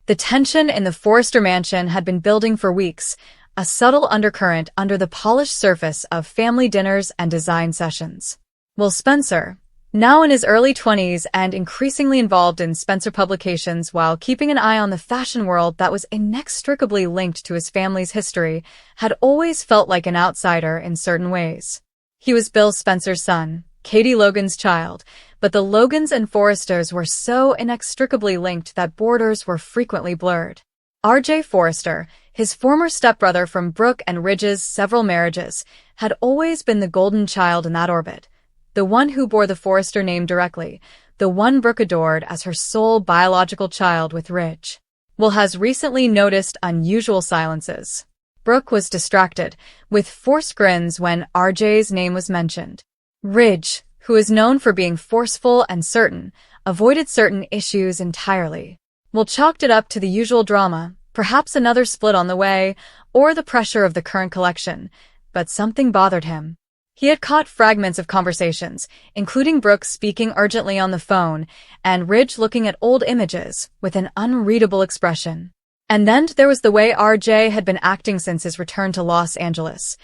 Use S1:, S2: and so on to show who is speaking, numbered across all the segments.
S1: The tension in the Forrester mansion had been building for weeks, a subtle undercurrent under the polished surface of family dinners and design sessions. Will Spencer, now in his early 20s and increasingly involved in Spencer publications while keeping an eye on the fashion world that was inextricably linked to his family's history, had always felt like an outsider in certain ways. He was Bill Spencer's son, Katie Logan's child, but the Logans and Forresters were so inextricably linked that borders were frequently blurred. R.J. Forrester, his former stepbrother from Brooke and Ridge's several marriages, had always been the golden child in that orbit, the one who bore the Forrester name directly, the one Brooke adored as her sole biological child with Ridge. Will has recently noticed unusual silences. Brooke was distracted, with forced grins when R.J.'s name was mentioned. Ridge, who is known for being forceful and certain, avoided certain issues entirely. Will chalked it up to the usual drama, perhaps another split on the way, or the pressure of the current collection, but something bothered him. He had caught fragments of conversations, including Brooke speaking urgently on the phone, and Ridge looking at old images with an unreadable expression. And then there was the way R.J. had been acting since his return to Los Angeles.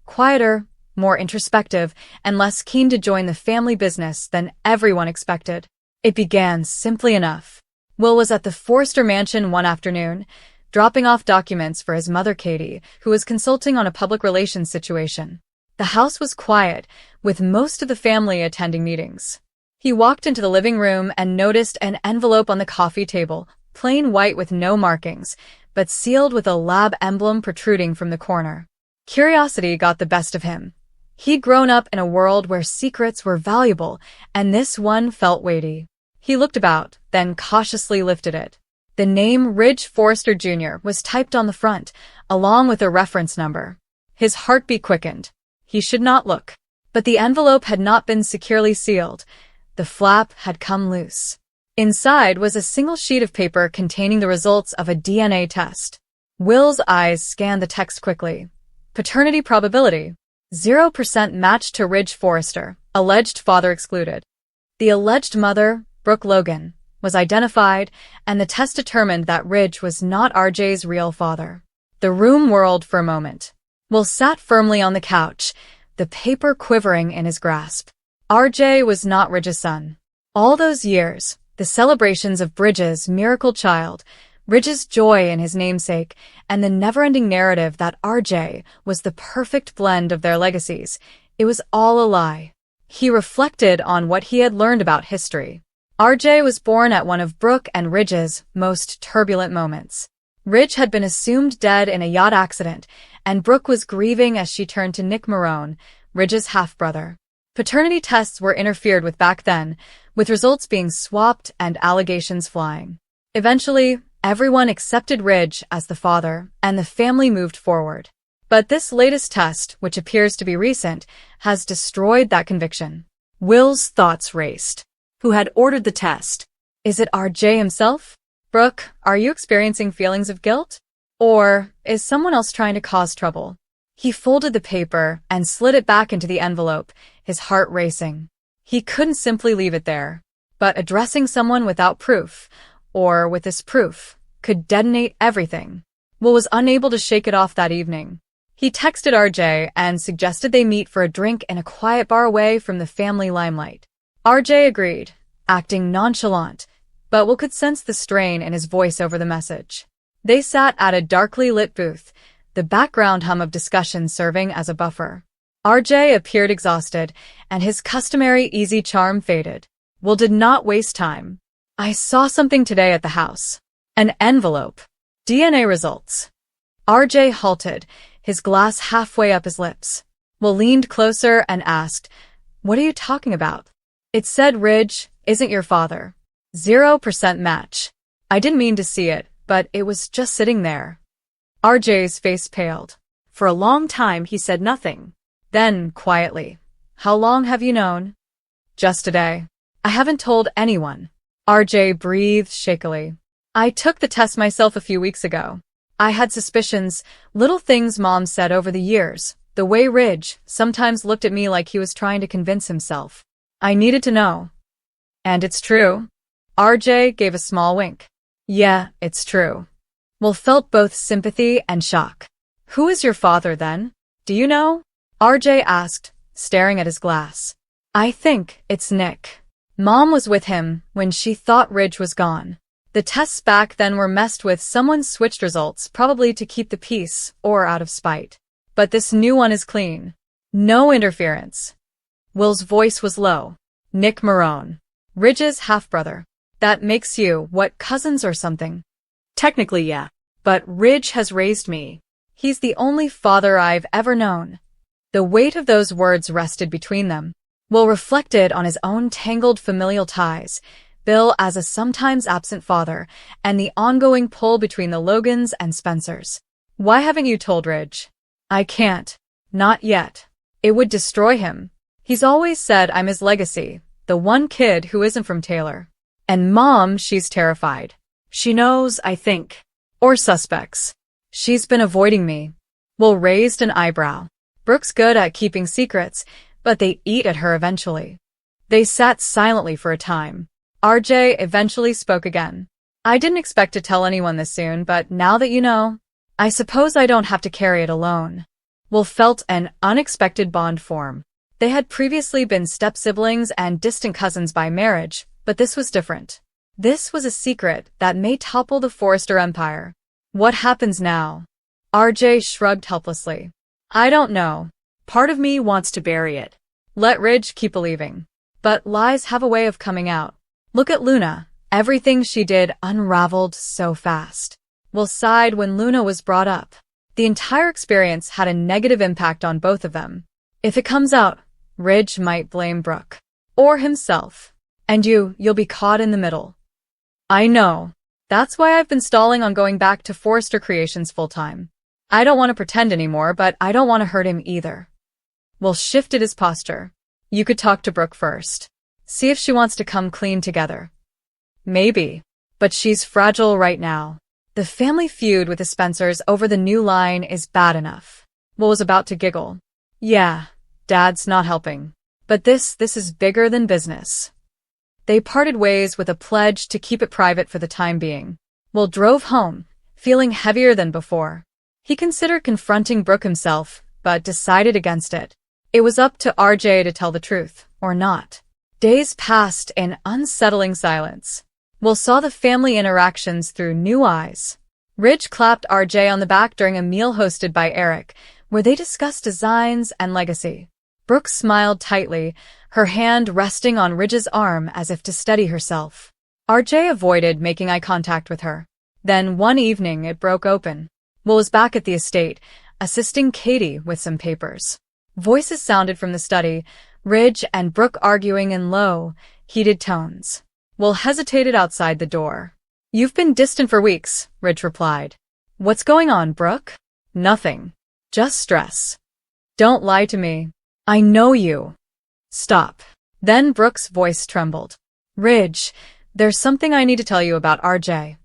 S1: Quieter, more introspective, and less keen to join the family business than everyone expected. It began simply enough. Will was at the Forrester mansion one afternoon, dropping off documents for his mother Katie, who was consulting on a public relations situation. The house was quiet, with most of the family attending meetings. He walked into the living room and noticed an envelope on the coffee table, plain white with no markings, but sealed with a lab emblem protruding from the corner. Curiosity got the best of him. He'd grown up in a world where secrets were valuable, and this one felt weighty. He looked about, then cautiously lifted it. The name Ridge Forrester Jr. was typed on the front, along with a reference number. His heartbeat quickened. He should not look. But the envelope had not been securely sealed. The flap had come loose. Inside was a single sheet of paper containing the results of a DNA test. Will's eyes scanned the text quickly. Paternity probability: 0% match to Ridge Forrester, alleged father excluded. The alleged mother, Brooke Logan, was identified, and the test determined that Ridge was not RJ's real father. The room whirled for a moment. Will sat firmly on the couch, the paper quivering in his grasp. RJ was not Ridge's son. All those years, the celebrations of Bridges' miracle child, Ridge's joy in his namesake, and the never-ending narrative that RJ was the perfect blend of their legacies, it was all a lie. He reflected on what he had learned about history. RJ was born at one of Brooke and Ridge's most turbulent moments. Ridge had been assumed dead in a yacht accident, and Brooke was grieving as she turned to Nick Marone, Ridge's half-brother. Paternity tests were interfered with back then, with results being swapped and allegations flying. Eventually, everyone accepted Ridge as the father, and the family moved forward. But this latest test, which appears to be recent, has destroyed that conviction. Will's thoughts raced. Who had ordered the test? Is it RJ himself? Brooke, are you experiencing feelings of guilt? Or is someone else trying to cause trouble? He folded the paper and slid it back into the envelope, his heart racing. He couldn't simply leave it there. But addressing someone without proof, or with this proof, could detonate everything. Will was unable to shake it off that evening. He texted RJ and suggested they meet for a drink in a quiet bar away from the family limelight. RJ agreed, acting nonchalant, but Will could sense the strain in his voice over the message. They sat at a darkly lit booth, the background hum of discussion serving as a buffer. RJ appeared exhausted, and his customary easy charm faded. Will did not waste time. I saw something today at the house. An envelope. DNA results. RJ halted, his glass halfway up his lips. Will leaned closer and asked, "What are you talking about?" It said Ridge isn't your father. 0% match. I didn't mean to see it, but it was just sitting there. RJ's face paled. For a long time he said nothing. Then, quietly, "How long have you known?" "Just a day. I haven't told anyone." RJ breathed shakily. "I took the test myself a few weeks ago. I had suspicions, little things Mom said over the years, the way Ridge sometimes looked at me like he was trying to convince himself. I needed to know. And it's true." RJ gave a small wink. Yeah, it's true. Will felt both sympathy and shock. Who is your father then? Do you know? RJ asked, staring at his glass. I think it's Nick. Mom was with him when she thought Ridge was gone. The tests back then were messed with. Someone switched results, probably to keep the peace or out of spite. But this new one is clean. No interference. Will's voice was low. Nick Marone. Ridge's half-brother. That makes you, what, cousins or something? Technically, yeah. But Ridge has raised me. He's the only father I've ever known. The weight of those words rested between them. Will reflected on his own tangled familial ties, Bill as a sometimes absent father, and the ongoing pull between the Logans and Spencers. Why haven't you told Ridge? I can't. Not yet. It would destroy him. He's always said I'm his legacy, the one kid who isn't from Taylor. And Mom, she's terrified. She knows, I think. Or suspects. She's been avoiding me. Will raised an eyebrow. Brooke's good at keeping secrets, but they eat at her eventually. They sat silently for a time. RJ eventually spoke again. I didn't expect to tell anyone this soon, but now that you know, I suppose I don't have to carry it alone. Will felt an unexpected bond form. They had previously been step-siblings and distant cousins by marriage, but this was different. This was a secret that may topple the Forrester empire. What happens now? RJ shrugged helplessly. I don't know. Part of me wants to bury it. Let Ridge keep believing. But lies have a way of coming out. Look at Luna. Everything she did unraveled so fast. Will sighed when Luna was brought up. The entire experience had a negative impact on both of them. If it comes out, Ridge might blame Brooke. Or himself. And you'll be caught in the middle. I know. That's why I've been stalling on going back to Forrester Creations full-time. I don't want to pretend anymore, but I don't want to hurt him either. Will shifted his posture. You could talk to Brooke first. See if she wants to come clean together. Maybe. But she's fragile right now. The family feud with the Spencers over the new line is bad enough. Will was about to giggle. Yeah, Dad's not helping. But this is bigger than business. They parted ways with a pledge to keep it private for the time being. Will drove home, feeling heavier than before. He considered confronting Brooke himself, but decided against it. It was up to RJ to tell the truth, or not. Days passed in unsettling silence. Will saw the family interactions through new eyes. Ridge clapped RJ on the back during a meal hosted by Eric, where they discussed designs and legacy. Brooke smiled tightly, her hand resting on Ridge's arm as if to steady herself. RJ avoided making eye contact with her. Then one evening it broke open. Will was back at the estate, assisting Katie with some papers. Voices sounded from the study, Ridge and Brooke arguing in low, heated tones. Will hesitated outside the door. You've been distant for weeks, Ridge replied. What's going on, Brooke? Nothing. Just stress. Don't lie to me. I know you. Stop. Then Brooke's voice trembled. Ridge, there's something I need to tell you about RJ.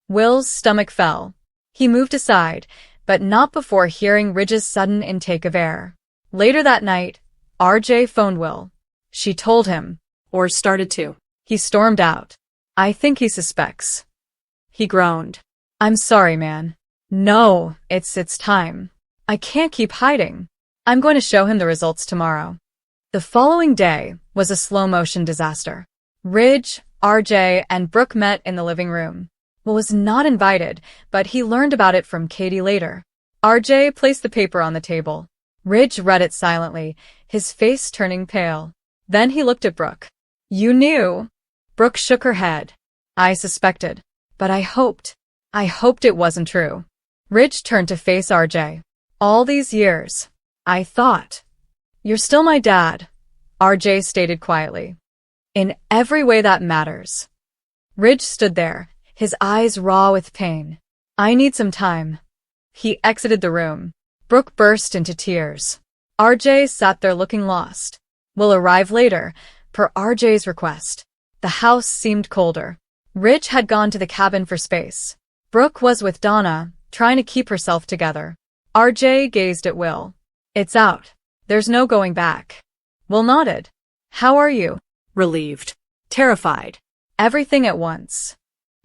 S1: Will's stomach fell. He moved aside, but not before hearing Ridge's sudden intake of air. Later that night, RJ phoned Will. She told him. Or started to. He stormed out. I think he suspects. He groaned. I'm sorry, man. No, it's time. I can't keep hiding. I'm going to show him the results tomorrow. The following day was a slow-motion disaster. Ridge, RJ, and Brooke met in the living room. Will was not invited, but he learned about it from Katie later. RJ placed the paper on the table. Ridge read it silently, his face turning pale. Then he looked at Brooke. You knew? Brooke shook her head. I suspected. But I hoped it wasn't true. Ridge turned to face RJ. All these years, I thought. You're still my dad, RJ stated quietly. In every way that matters. Ridge stood there, his eyes raw with pain. I need some time. He exited the room. Brooke burst into tears. RJ sat there looking lost. Will arrive later, per RJ's request. The house seemed colder. Ridge had gone to the cabin for space. Brooke was with Donna, trying to keep herself together. RJ gazed at Will. It's out. There's no going back. Will nodded. How are you? Relieved. Terrified. Everything at once.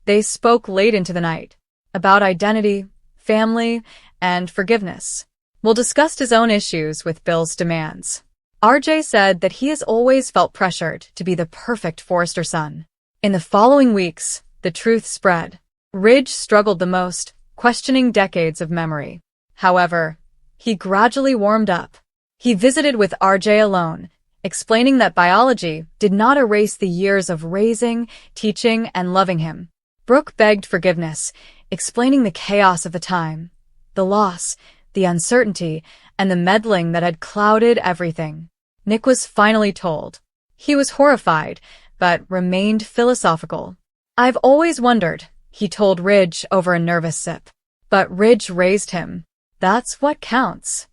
S1: They spoke late into the night about identity, family, and forgiveness. Will discussed his own issues with Bill's demands. RJ said that he has always felt pressured to be the perfect Forrester son. In the following weeks, the truth spread. Ridge struggled the most, questioning decades of memory. However, he gradually warmed up. He visited with RJ alone, explaining that biology did not erase the years of raising, teaching, and loving him. Brooke begged forgiveness, explaining the chaos of the time, the loss, the uncertainty, and the meddling that had clouded everything. Nick was finally told. He was horrified, but remained philosophical. "I've always wondered," he told Ridge over a nervous sip. But Ridge raised him. That's what counts.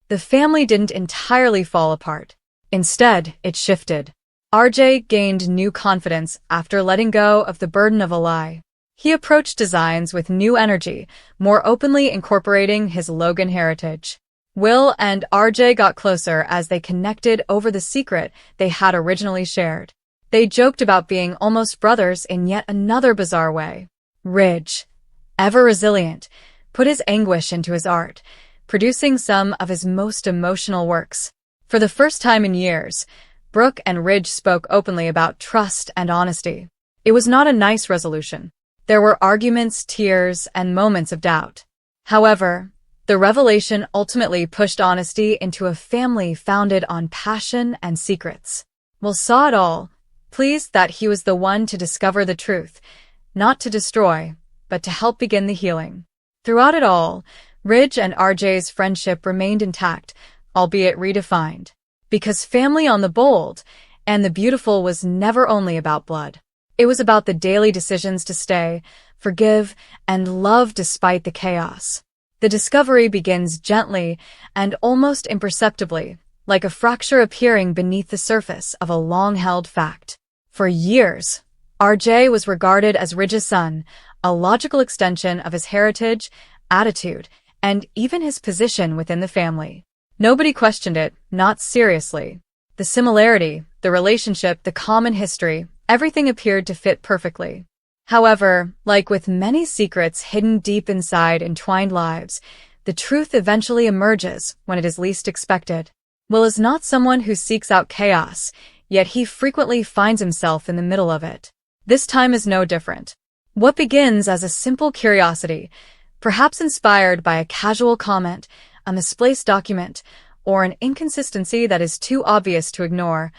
S1: The family didn't entirely fall apart. Instead, it shifted. RJ gained new confidence after letting go of the burden of a lie. He approached designs with new energy, more openly incorporating his Logan heritage. Will and RJ got closer as they connected over the secret they had originally shared. They joked about being almost brothers in yet another bizarre way. Ridge, ever resilient, put his anguish into his art, producing some of his most emotional works. For the first time in years, Brooke and Ridge spoke openly about trust and honesty. It was not a nice resolution. There were arguments, tears, and moments of doubt. However, the revelation ultimately pushed honesty into a family founded on passion and secrets. Will saw it all, pleased that he was the one to discover the truth, not to destroy, but to help begin the healing. Throughout it all, Ridge and RJ's friendship remained intact, albeit redefined. Because family on the bold and the beautiful was never only about blood. It was about the daily decisions to stay, forgive, and love despite the chaos. The discovery begins gently and almost imperceptibly, like a fracture appearing beneath the surface of a long-held fact. For years, RJ was regarded as Ridge's son, a logical extension of his heritage, attitude, and even his position within the family. Nobody questioned it, not seriously. The similarity, the relationship, the common history, everything appeared to fit perfectly. However, like with many secrets hidden deep inside entwined lives, the truth eventually emerges when it is least expected. Will is not someone who seeks out chaos, yet he frequently finds himself in the middle of it. This time is no different. What begins as a simple curiosity, perhaps inspired by a casual comment, a misplaced document, or an inconsistency that is too obvious to ignore,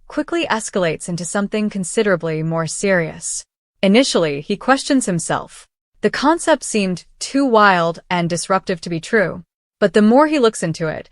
S1: quickly escalates into something considerably more serious. Initially, he questions himself. The concept seemed too wild and disruptive to be true, but the more he looks into it,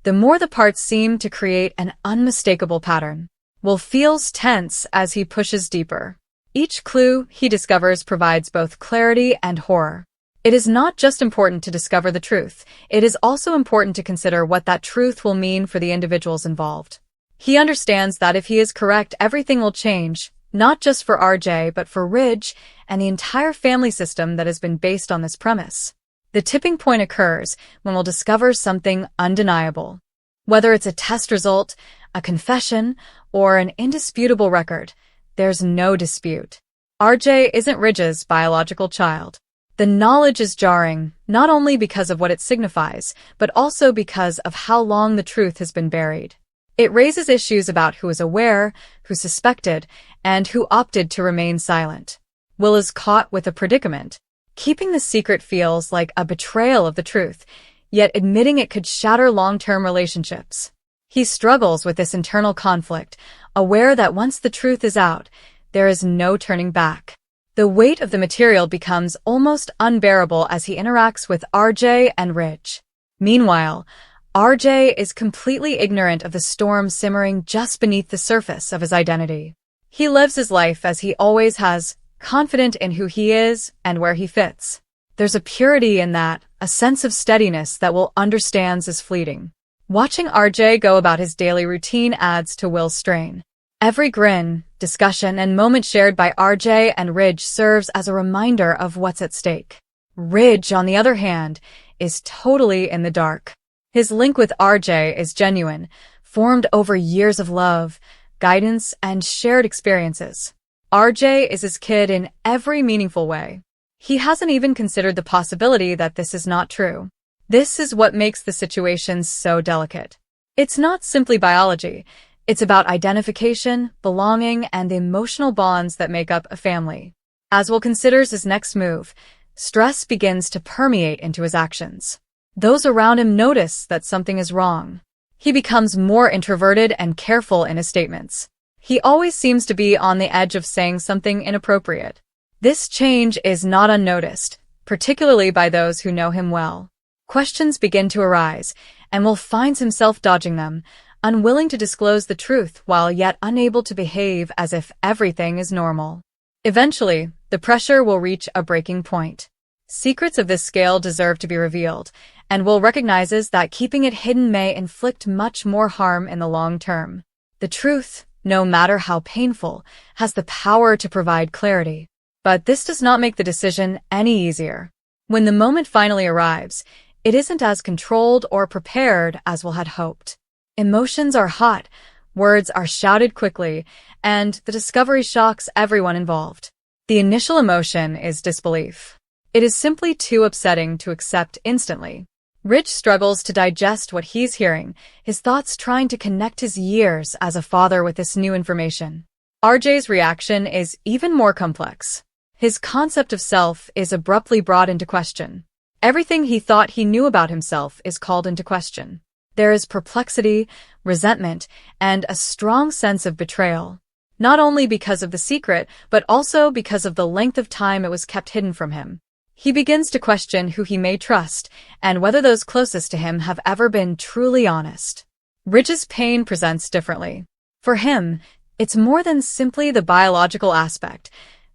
S1: the more the parts seem to create an unmistakable pattern. Will feels tense as he pushes deeper. Each clue he discovers provides both clarity and horror. It is not just important to discover the truth, it is also important to consider what that truth will mean for the individuals involved. He understands that if he is correct, everything will change, not just for RJ but for Ridge and the entire family system that has been based on this premise. The tipping point occurs when we'll discover something undeniable. Whether it's a test result, a confession, or an indisputable record, there's no dispute. RJ isn't Ridge's biological child. The knowledge is jarring, not only because of what it signifies, but also because of how long the truth has been buried. It raises issues about who is aware, who suspected, and who opted to remain silent. Will is caught with a predicament. Keeping the secret feels like a betrayal of the truth, yet admitting it could shatter long-term relationships. He struggles with this internal conflict, aware that once the truth is out, there is no turning back. The weight of the material becomes almost unbearable as he interacts with RJ and Ridge. Meanwhile, RJ is completely ignorant of the storm simmering just beneath the surface of his identity. He lives his life as he always has, confident in who he is and where he fits. There's a purity in that, a sense of steadiness that Will understands is fleeting. Watching RJ go about his daily routine adds to Will's strain. Every grin, discussion, and moment shared by RJ and Ridge serves as a reminder of what's at stake. Ridge, on the other hand, is totally in the dark. His link with RJ is genuine, formed over years of love, guidance, and shared experiences. RJ is his kid in every meaningful way. He hasn't even considered the possibility that this is not true. This is what makes the situation so delicate. It's not simply biology. It's about identification, belonging, and the emotional bonds that make up a family. As Will considers his next move, stress begins to permeate into his actions. Those around him notice that something is wrong. He becomes more introverted and careful in his statements. He always seems to be on the edge of saying something inappropriate. This change is not unnoticed, particularly by those who know him well. Questions begin to arise, and Will finds himself dodging them, unwilling to disclose the truth while yet unable to behave as if everything is normal. Eventually, the pressure will reach a breaking point. Secrets of this scale deserve to be revealed, and Will recognizes that keeping it hidden may inflict much more harm in the long term. The truth, no matter how painful, has the power to provide clarity. But this does not make the decision any easier. When the moment finally arrives, it isn't as controlled or prepared as Will had hoped. Emotions are hot, words are shouted quickly, and the discovery shocks everyone involved. The initial emotion is disbelief. It is simply too upsetting to accept instantly. Rich struggles to digest what he's hearing, his thoughts trying to connect his years as a father with this new information. RJ's reaction is even more complex. His concept of self is abruptly brought into question. Everything he thought he knew about himself is called into question. There is perplexity, resentment, and a strong sense of betrayal. Not only because of the secret, but also because of the length of time it was kept hidden from him. He begins to question who he may trust, and whether those closest to him have ever been truly honest. Ridge's pain presents differently. For him, it's more than simply the biological aspect.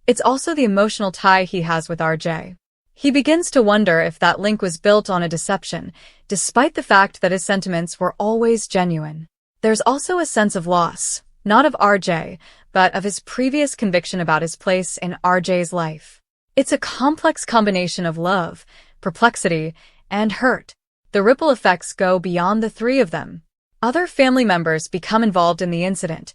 S1: It's also the emotional tie he has with RJ. He begins to wonder if that link was built on a deception, despite the fact that his sentiments were always genuine. There's also a sense of loss, not of RJ, but of his previous conviction about his place in RJ's life. It's a complex combination of love, perplexity, and hurt. The ripple effects go beyond the three of them. Other family members become involved in the incident,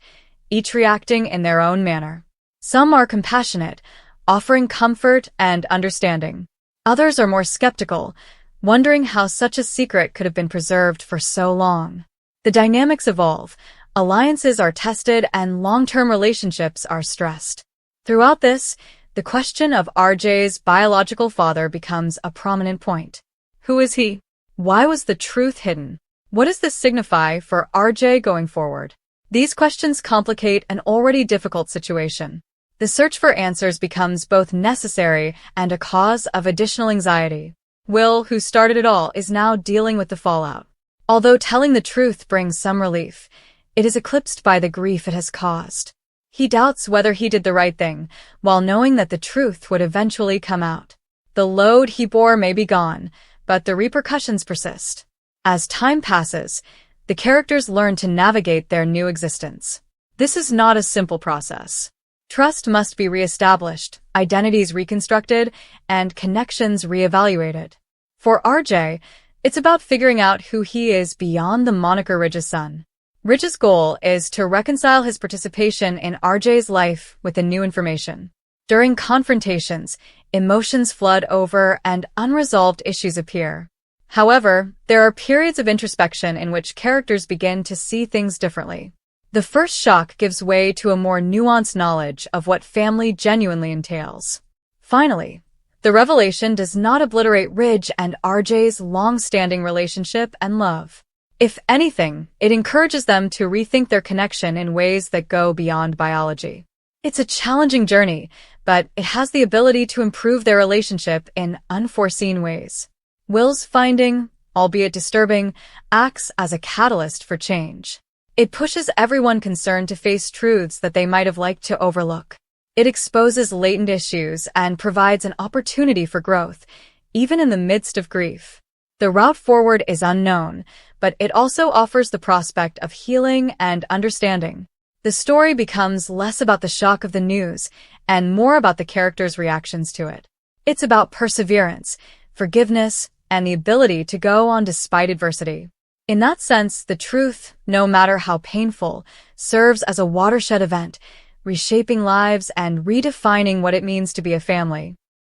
S1: each reacting in their own manner. Some are compassionate, offering comfort and understanding. Others are more skeptical, wondering how such a secret could have been preserved for so long. The dynamics evolve, alliances are tested, and long-term relationships are stressed. Throughout this, the question of RJ's biological father becomes a prominent point. Who is he? Why was the truth hidden? What does this signify for RJ going forward? These questions complicate an already difficult situation. The search for answers becomes both necessary and a cause of additional anxiety. Will, who started it all, is now dealing with the fallout. Although telling the truth brings some relief, it is eclipsed by the grief it has caused. He doubts whether he did the right thing, while knowing that the truth would eventually come out. The load he bore may be gone, but the repercussions persist. As time passes, the characters learn to navigate their new existence. This is not a simple process. Trust must be reestablished, identities reconstructed, and connections reevaluated. For RJ, it's about figuring out who he is beyond the moniker Ridge's son. Ridge's goal is to reconcile his participation in RJ's life with the new information. During confrontations, emotions flood over and unresolved issues appear. However, there are periods of introspection in which characters begin to see things differently. The first shock gives way to a more nuanced knowledge of what family genuinely entails. Finally, the revelation does not obliterate Ridge and RJ's long-standing relationship and love. If anything, it encourages them to rethink their connection in ways that go beyond biology. It's a challenging journey, but it has the ability to improve their relationship in unforeseen ways. Will's finding, albeit disturbing, acts as a catalyst for change. It pushes everyone concerned to face truths that they might have liked to overlook. It exposes latent issues and provides an opportunity for growth, even in the midst of grief. The route forward is unknown, but it also offers the prospect of healing and understanding. The story becomes less about the shock of the news and more about the characters' reactions to it. It's about perseverance, forgiveness, and the ability to go on despite adversity. In that sense, the truth, no matter how painful, serves as a watershed event, reshaping lives and redefining what it means to be a family.